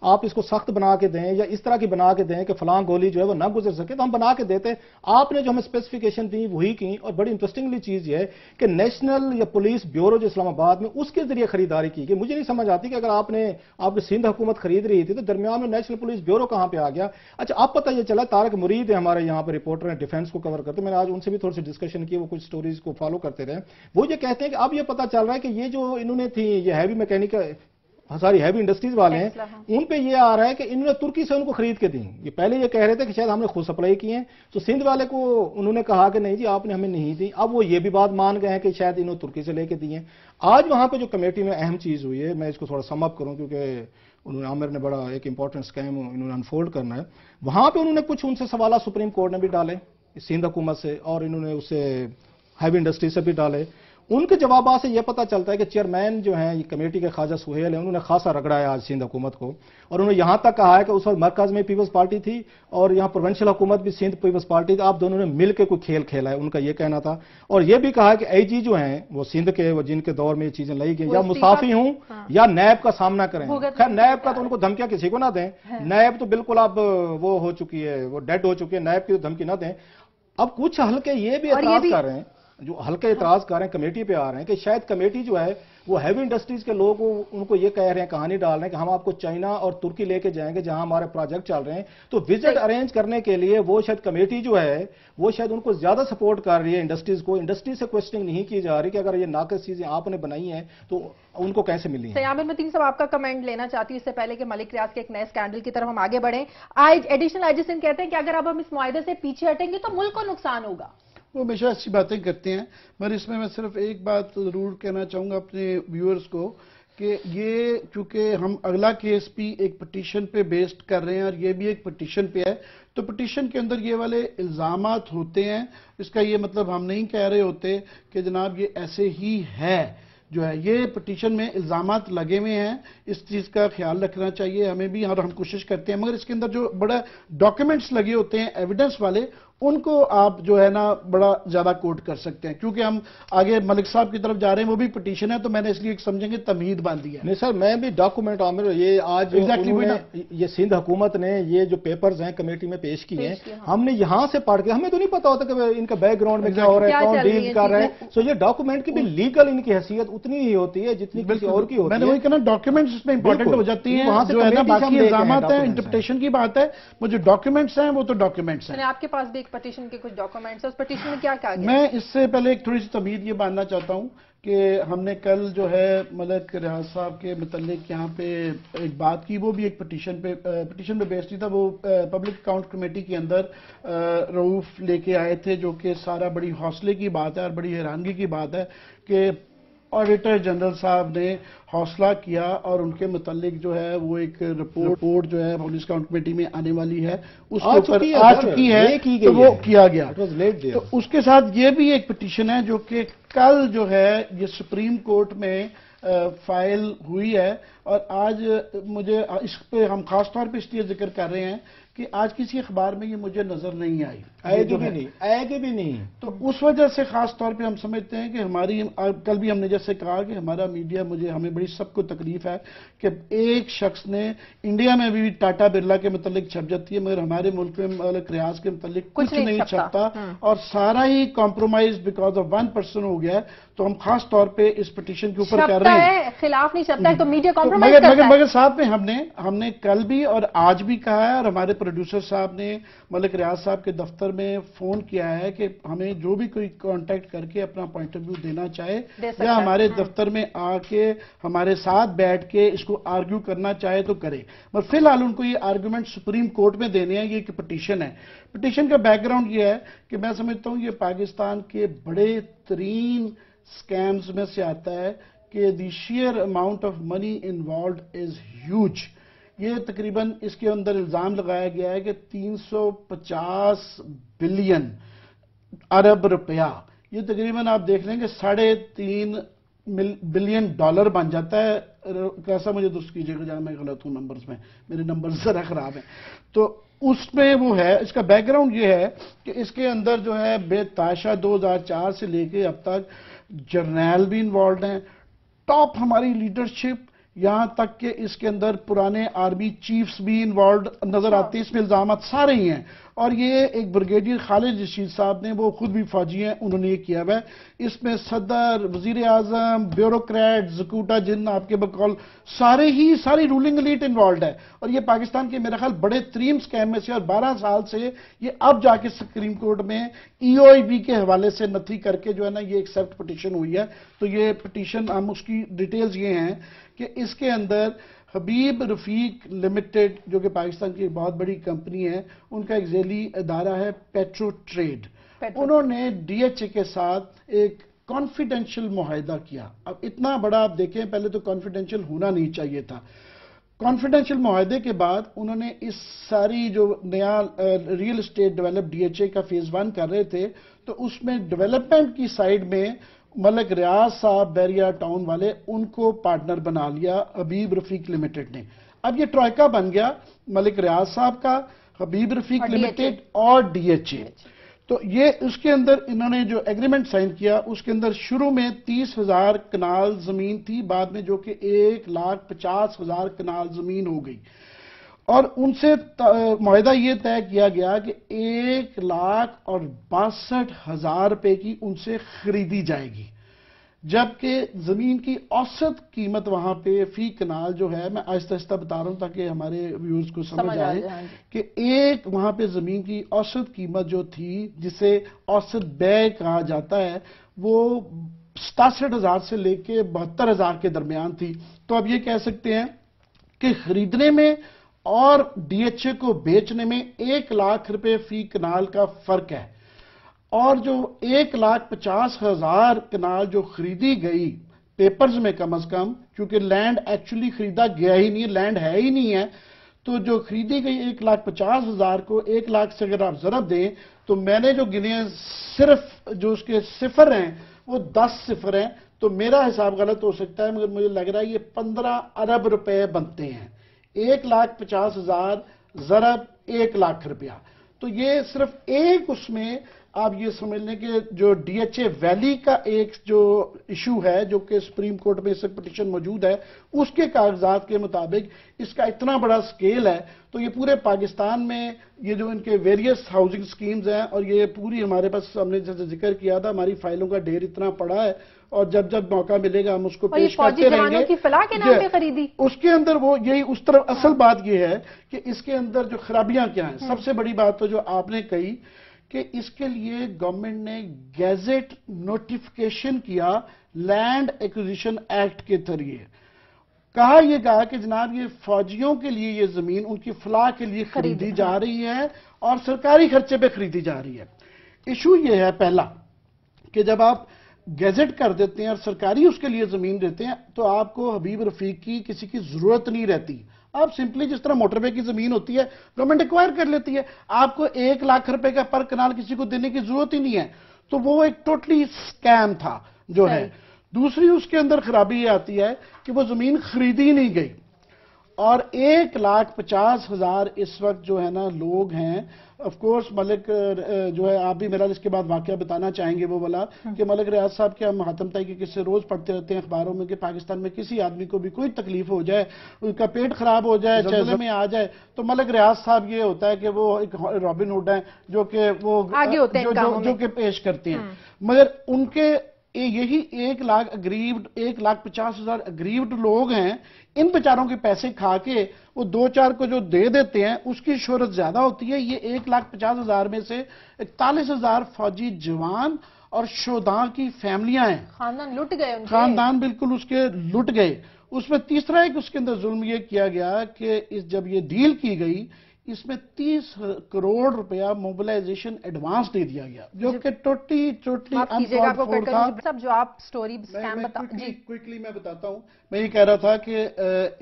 آپ اس کو سخت بنا کے دیں یا اس طرح کی بنا کے دیں کہ فلاں گولی جو ہے وہ نہ گزر سکے تو ہم بنا کے دیتے. آپ نے جو ہمیں اسپیسیفکیشن دی وہی کی. اور بڑی انٹرسٹنگلی چیز یہ ہے کہ نیشنل یا پولیس بیورو جو اسلام آباد میں اس کے ذریعے خریداری کی گئی. مجھے نہیں سمجھ آتی کہ اگر آپ کی سندھ حکومت خرید رہی تھی تو درمیان میں نیشنل پولیس بیورو کہاں پہ آ گیا. اچھا اب پتہ یہ چلا طارق مرید ہے ہمارے یہاں پہ رپورٹر ہیں ڈیفینس کو کور کرتے، میں نے آج ان سے بھی تھوڑی سی ڈسکشن کی، وہ کچھ سٹوریز کو فالو کرتے رہے. وہ یہ کہتے ہیں کہ اب یہ پتہ چل رہا ہے کہ یہ جو انہوں نے تھی یہ ہیوی میکینیکل ساری ہیوی انڈسٹریز والے ہیں، ان پہ یہ آ رہا ہے کہ انہوں نے ترکی سے ان کو خرید کے دی. یہ پہلے یہ کہہ رہے تھے کہ شاید ہم نے خود سپلائی کی ہیں، تو سندھ والے کو انہوں نے کہا کہ نہیں جی آپ نے ہمیں نہیں دی. اب وہ یہ بھی بات مان گئے ہیں کہ شاید انہوں نے ترکی سے لے کے دی ہیں. آج وہاں پہ جو کمیٹی میں اہم چیز ہوئی ہے، میں اس کو تھوڑا سم اپ کروں کیونکہ انہوں نے عامر نے بڑا ایک امپورٹنٹ اسکیم انہوں نے انفولڈ کرنا ہے. وہاں پہ انہوں نے کچھ ان سے سوالات سپریم کورٹ نے بھی ڈالے سندھ حکومت سے، اور انہوں نے اس سے ہیوی انڈسٹری سے بھی ڈالے. ان کے جوابات سے یہ پتہ چلتا ہے کہ چیئرمین جو ہیں یہ کمیٹی کے خواجہ سہیل ہیں، انہوں نے خاصا رگڑا ہے آج سندھ حکومت کو، اور انہوں نے یہاں تک کہا ہے کہ اس وقت مرکز میں پیپلز پارٹی تھی اور یہاں پروونشل حکومت بھی سندھ پیپلز پارٹی تھی، آپ دونوں نے مل کے کوئی کھیل کھیلا ہے، ان کا یہ کہنا تھا. اور یہ بھی کہا کہ اے جی جو ہیں وہ سندھ کے، وہ جن کے دور میں یہ چیزیں لائی گئی، یا مستعفی ہوں یا نیب کا سامنا کریں. خیر نیب کا تو ان کو دھمکیاں کسی کو نہ دیں، نیب تو بالکل اب وہ ہو چکی ہے، وہ ڈیڈ ہو چکی ہے، نیب کی دھمکی نہ دیں. اب کچھ ہلکے یہ بھی اعتراض کر رہے ہیں، جو ہلکے اعتراض کر رہے ہیں کمیٹی پہ آ رہے ہیں کہ شاید کمیٹی جو ہے وہ ہیوی انڈسٹریز کے لوگ ان کو یہ کہہ رہے ہیں، کہانی ڈال رہے ہیں کہ ہم آپ کو چائنا اور ترکی لے کے جائیں گے جہاں ہمارے پروجیکٹ چل رہے ہیں. تو وزٹ ارینج کرنے کے لیے وہ شاید کمیٹی جو ہے وہ شاید ان کو زیادہ سپورٹ کر رہی ہے انڈسٹریز کو. انڈسٹری سے کوشچننگ نہیں کی جا رہی کہ اگر یہ ناقص چیزیں آپ نے بنائی ہیں تو ان کو کیسے ملی ہیں. عامر متین صاحب آپ کا کمنٹ لینا چاہتی ہوں اس سے پہلے کہ ملک ریاض کے ایک نئے اسکینڈل کی طرف ہم آگے بڑھیں. ایڈیشنل آئی جی سندھ کہتے ہیں کہ اگر اب ہم اس معاہدے سے پیچھے ہٹیں گے تو ملک کو نقصان ہوگا. وہ ہمیشہ ایسی باتیں کرتے ہیں، مگر اس میں صرف ایک بات ضرور کہنا چاہوں گا اپنے ویورز کو کہ یہ چونکہ ہم اگلا کیس بھی ایک پٹیشن پہ بیسڈ کر رہے ہیں اور یہ بھی ایک پٹیشن پہ ہے، تو پٹیشن کے اندر یہ والے الزامات ہوتے ہیں. اس کا یہ مطلب ہم نہیں کہہ رہے ہوتے کہ جناب یہ ایسے ہی ہے. جو ہے یہ پٹیشن میں الزامات لگے ہوئے ہیں، اس چیز کا خیال رکھنا چاہیے ہمیں بھی، اور ہم کوشش کرتے ہیں. مگر اس کے اندر جو بڑا ڈاکیومنٹس لگے ہوتے ہیں ایویڈنس والے، ان کو آپ جو ہے نا بڑا زیادہ کوٹ کر سکتے ہیں. کیونکہ ہم آگے ملک صاحب کی طرف جا رہے ہیں، وہ بھی پٹیشن ہے، تو میں نے اس لیے ایک سمجھیں گے تمہید باندھی ہے. نہیں سر، میں بھی ڈاکومنٹ عامر یہ آج یہ سندھ حکومت نے یہ جو پیپرز ہیں کمیٹی میں پیش کیے ہیں، ہم نے یہاں سے پڑھ کے، ہمیں تو نہیں پتا ہوتا کہ ان کا بیک گراؤنڈ میں کیا ہو رہا ہے، کون ڈیل کر رہے ہیں. سو یہ ڈاکومنٹ کی بھی لیگل ان کی حیثیت اتنی ہی ہوتی ہے جتنی کسی اور کی ہوتی ہے. میں نے وہی کہنا ڈاکیومنٹس اس میں امپورٹنٹ ہو جاتی ہیں. جو ہے نا باقی الزامات ہیں، انٹرپریٹیشن کی بات ہے، وہ جو ڈاکیومنٹس ہیں وہ تو ڈاکیومنٹس ہیں. آپ کے پاس بھی ایک پٹیشن کے کچھ ڈاکیومنٹس ہیں، اس پٹیشن میں کیا کہا گیا؟ میں اس سے پہلے ایک تھوڑی سی تمہید یہ باندھنا چاہتا ہوں کہ ہم نے کل جو ہے ملک ریاض صاحب کے متعلق یہاں پہ ایک بات کی، وہ بھی ایک پٹیشن پہ بیسڈ تھا. وہ پبلک اکاؤنٹ کمیٹی کے اندر رؤوف لے کے آئے تھے، جو کہ سارا بڑی حوصلے کی بات ہے اور بڑی حیرانگی کی بات ہے کہ آڈیٹر جنرل صاحب نے حوصلہ کیا اور ان کے متعلق جو ہے وہ ایک رپورٹ جو ہے پبلک اکاؤنٹ کمیٹی میں آنے والی ہے، اس کے اوپر آ چکی ہے، تو وہ کیا گیا. تو اس کے ساتھ یہ بھی ایک پٹیشن ہے جو کہ کل جو ہے یہ سپریم کورٹ میں فائل ہوئی ہے. اور آج مجھے اس پہ ہم خاص طور پہ اس لیے ذکر کر رہے ہیں کہ آج کسی اخبار میں یہ مجھے نظر نہیں آئی، آئے بھی نہیں. تو اس وجہ سے خاص طور پہ ہم سمجھتے ہیں کہ ہماری، کل بھی ہم نے جیسے کہا کہ ہمارا میڈیا، ہمیں بڑی سب کو تکلیف ہے کہ ایک شخص نے انڈیا میں بھی ٹاٹا برلا کے متعلق چھپ جاتی ہے، مگر ہمارے ملک میں ملک ریاض کے متعلق کچھ نہیں چھپتا، اور سارا ہی compromise because of one person ہو گیا ہے. تو ہم خاص طور پہ اس پٹیشن کے اوپر کر رہے ہیں، خلاف نہیں چھپتا ہے تو میڈیا کمپرومائز کرتا ہے. مگر ساتھ میں ہم نے کل بھی اور آج بھی کہا ہے، اور ہمارے پروڈیوسر صاحب نے ملک ریاض صاحب کے دفتر میں فون کیا ہے کہ ہمیں جو بھی کوئی کانٹیکٹ کر کے اپنا پوائنٹ آف ویو دینا چاہے یا ہمارے دفتر میں آ کے ہمارے ساتھ بیٹھ کے اس کو آرگیو کرنا چاہے تو کرے. مگر فی الحال ان کو یہ آرگومنٹ سپریم کورٹ میں دینے ہیں. یہ ایک پٹیشن ہے. پٹیشن کا بیک گراؤنڈ یہ ہے کہ میں سمجھتا ہوں یہ پاکستان کے بڑے ترین سکیمز میں سے آتا ہے کہ the share amount of money involved is huge. یہ تقریباً اس کے اندر الزام لگایا گیا ہے کہ 350 بلین ارب روپیہ، یہ تقریباً آپ دیکھ لیں کہ $3.5 بلین بن جاتا ہے. کیسا مجھے درست کیجیے گا جہاں میں غلط ہوں نمبرز میں، میرے نمبرز ذرا خراب ہیں. تو اس میں وہ ہے، اس کا بیک گراؤنڈ یہ ہے کہ اس کے اندر جو ہے بے تحاشا 2004 سے لے کے اب تک جرنیل بھی انوالوڈ ہیں، ٹاپ ہماری لیڈرشپ، یہاں تک کہ اس کے اندر پرانے آرمی چیفز بھی انوالوڈ نظر آتے ہیں. اس میں الزامات سارے ہی ہیں. اور یہ ایک بریگیڈیئر خالد رشید صاحب نے، وہ خود بھی فوجی ہیں، انہوں نے یہ کیا ہے. اس میں صدر، وزیر اعظم، بیوروکریٹ، زکوٹا جن آپ کے بقول ساری رولنگ ایلیٹ انوالوڈ ہے. اور یہ پاکستان کے میرا خیال بڑے ترین سکیم میں سے، اور 12 سال سے یہ اب جا کے سپریم کورٹ میں EOIB کے حوالے سے نتھی کر کے جو ہے نا یہ ایکسپٹ پٹیشن ہوئی ہے. تو یہ پٹیشن ہم اس کی ڈیٹیلز یہ ہیں کہ اس کے اندر حبیب رفیق لمیٹڈ جو کہ پاکستان کی بہت بڑی کمپنی ہے، ان کا ایک ذیلی ادارہ ہے پیٹرو ٹریڈ، انہوں نے ڈی ایچ اے کے ساتھ ایک کانفیڈینشیل معاہدہ کیا. اب اتنا بڑا آپ دیکھیں، پہلے تو کانفیڈینشیل ہونا نہیں چاہیے تھا. کانفیڈینشیل معاہدے کے بعد انہوں نے اس ساری جو نیا real estate develop D H A کا فیز 1 کر رہے تھے، تو اس میں ڈیولپمنٹ کی سائیڈ میں ملک ریاض صاحب بیریا ٹاؤن والے ان کو پارٹنر بنا لیا حبیب رفیق لمیٹڈ نے. اب یہ ٹرائکا بن گیا ملک ریاض صاحب کا، حبیب رفیق لمیٹڈ اور ڈی ایچ اے. تو یہ اس کے اندر انہوں نے جو ایگریمنٹ سائن کیا، اس کے اندر شروع میں 30,000 کنال زمین تھی، بعد میں جو کہ 1,50,000 کنال زمین ہو گئی، اور ان سے معاہدہ یہ طے کیا گیا کہ 1,62,000 روپے کی ان سے خریدی جائے گی، جبکہ زمین کی اوسط قیمت وہاں پہ فی کنال جو ہے، میں آہستہ آہستہ بتا رہا ہوں تاکہ ہمارے ویورز کو سمجھ آئے کہ ایک وہاں پہ زمین کی اوسط قیمت جو تھی، جسے اوسط بے کہا جاتا ہے، وہ 67,000 سے لے کے 72,000 کے درمیان تھی. تو اب یہ کہہ سکتے ہیں کہ خریدنے میں اور ڈی ایچ اے کو بیچنے میں 1 لاکھ روپے فی کنال کا فرق ہے، اور جو 1,50,000 کنال جو خریدی گئی پیپرز میں کم از کم، کیونکہ لینڈ ایکچولی خریدا گیا ہی نہیں، لینڈ ہے ہی نہیں ہے، تو جو خریدی گئی 1,50,000 کو 1 لاکھ سے اگر آپ ضرب دیں تو میں نے جو گنے صرف جو اس کے صفر ہیں وہ 10 صفر ہیں، تو میرا حساب غلط ہو سکتا ہے مگر مجھے لگ رہا ہے یہ 15 ارب روپے بنتے ہیں. 1,50,000 ضرب 1 لاکھ روپیہ. تو یہ صرف ایک اس میں آپ یہ سمجھ لیں کہ جو ڈی ایچ اے ویلی کا ایک جو ایشو ہے، جو کہ سپریم کورٹ میں اس پٹیشن موجود ہے، اس کے کاغذات کے مطابق اس کا اتنا بڑا سکیل ہے. تو یہ پورے پاکستان میں یہ جو ان کے ویریس ہاؤسنگ سکیمز ہیں، اور یہ پوری ہمارے پاس ہم نے جیسے ذکر کیا تھا، ہماری فائلوں کا ڈھیر اتنا پڑا ہے، اور جب جب موقع ملے گا ہم اس کو پیش کرتے رہیں گے. کی فلاح کے نام پہ خریدی، اس کے اندر وہ یہی اس طرف اصل بات یہ ہے کہ اس کے اندر جو خرابیاں کیا ہیں. سب سے بڑی بات تو جو آپ نے کہی کہ اس کے لیے گورنمنٹ نے گیزٹ نوٹیفیکیشن کیا لینڈ ایکوزیشن ایکٹ کے ذریعے. یہ کہا کہ جناب یہ فوجیوں کے لیے یہ زمین ان کی فلاح کے لیے خریدی جا رہی ہے اور سرکاری خرچے پہ خریدی جا رہی ہے. ایشو یہ ہے پہلا کہ جب آپ گیزٹ کر دیتے ہیں اور سرکاری اس کے لیے زمین دیتے ہیں تو آپ کو حبیب رفیق کی کسی کی ضرورت نہیں رہتی. آپ سمپلی جس طرح موٹر وے کی زمین ہوتی ہے گورنمنٹ ایکوائر کر لیتی ہے، آپ کو 1 لاکھ روپے کا پر کنال کسی کو دینے کی ضرورت ہی نہیں ہے. تو وہ ایک ٹوٹلی سکیم تھا جو ہے. دوسری اس کے اندر خرابی یہ آتی ہے کہ وہ زمین خریدی نہیں گئی، اور 1,50,000 اس وقت جو ہے نا لوگ ہیں. آف کورس ملک جو ہے، آپ بھی میرا اس کے بعد واقعہ بتانا چاہیں گے وہ والا کہ ملک ریاض صاحب کے ہم ماتم تائی کے قصے روز پڑھتے رہتے ہیں اخباروں میں کہ پاکستان میں کسی آدمی کو بھی کوئی تکلیف ہو جائے، ان کا پیٹ خراب ہو جائے، زلزلے میں آ جائے، تو ملک ریاض صاحب یہ ہوتا ہے کہ وہ ایک رابن ہوڈ ہیں جو کہ وہ جو کہ پیش کرتے ہیں. مگر ان کے یہی 1,50,000 اگریوڈ لوگ ہیں، ان بیچاروں کے پیسے کھا کے وہ 2-4 کو جو دے دیتے ہیں اس کی شہرت زیادہ ہوتی ہے. یہ 1,50,000 میں سے 41,000 فوجی جوان اور شہداء کی فیملیاں ہیں. خاندان لٹ گئے، خاندان بالکل اس کے لٹ گئے. اس میں تیسرا ایک اس کے اندر ظلم یہ کیا گیا کہ جب یہ ڈیل کی گئی اس میں 30 کروڑ روپیہ موبلائزیشن ایڈوانس دے دیا گیا، جو کہ ٹوٹلی سب جو آپ سٹوری کوئکلی میں بتاتا ہوں. میں یہ کہہ رہا تھا کہ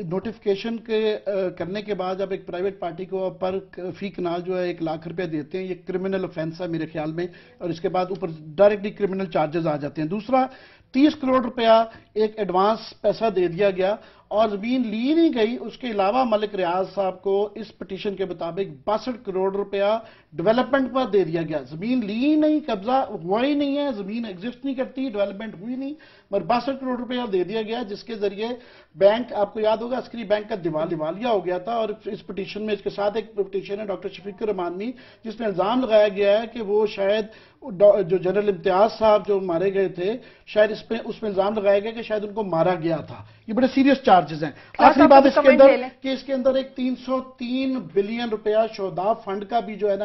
نوٹیفیکیشن کے کرنے کے بعد جب ایک پرائیویٹ پارٹی کو پر فی کنال جو ہے 1 لاکھ روپے دیتے ہیں، یہ کرمنل افینس ہے میرے خیال میں، اور اس کے بعد اوپر ڈائریکٹلی کرمنل چارجز آ جاتے ہیں. دوسرا 30 کروڑ روپیہ ایک ایڈوانس پیسہ دے دیا گیا اور زمین لی نہیں گئی. اس کے علاوہ ملک ریاض صاحب کو اس پٹیشن کے مطابق 62 کروڑ روپیہ ڈیولپمنٹ پر دے دیا گیا. زمین لی نہیں، قبضہ ہوا ہی نہیں ہے، زمین ایگزسٹ نہیں کرتی، ڈیولپمنٹ ہوئی نہیں، مگر 62 کروڑ روپیہ دے دیا گیا، جس کے ذریعے بینک، آپ کو یاد ہوگا عسکری بینک کا دیوالیہ ہو گیا تھا. اور اس پٹیشن میں اس کے ساتھ ایک پٹیشن ہے ڈاکٹر شفیق الرحمانی، جس میں الزام لگایا گیا ہے کہ وہ شاید جو جنرل امتیاز صاحب جو مارے گئے تھے، شاید اس میں الزام لگایا گیا کہ شاید ان کو مارا گیا تھا. یہ بڑے سیریس چارجز ہیں. آخری بات اس کے اندر کہ اس کے اندر ایک 303 بلین روپیہ شہداء فنڈ کا بھی جو ہے نا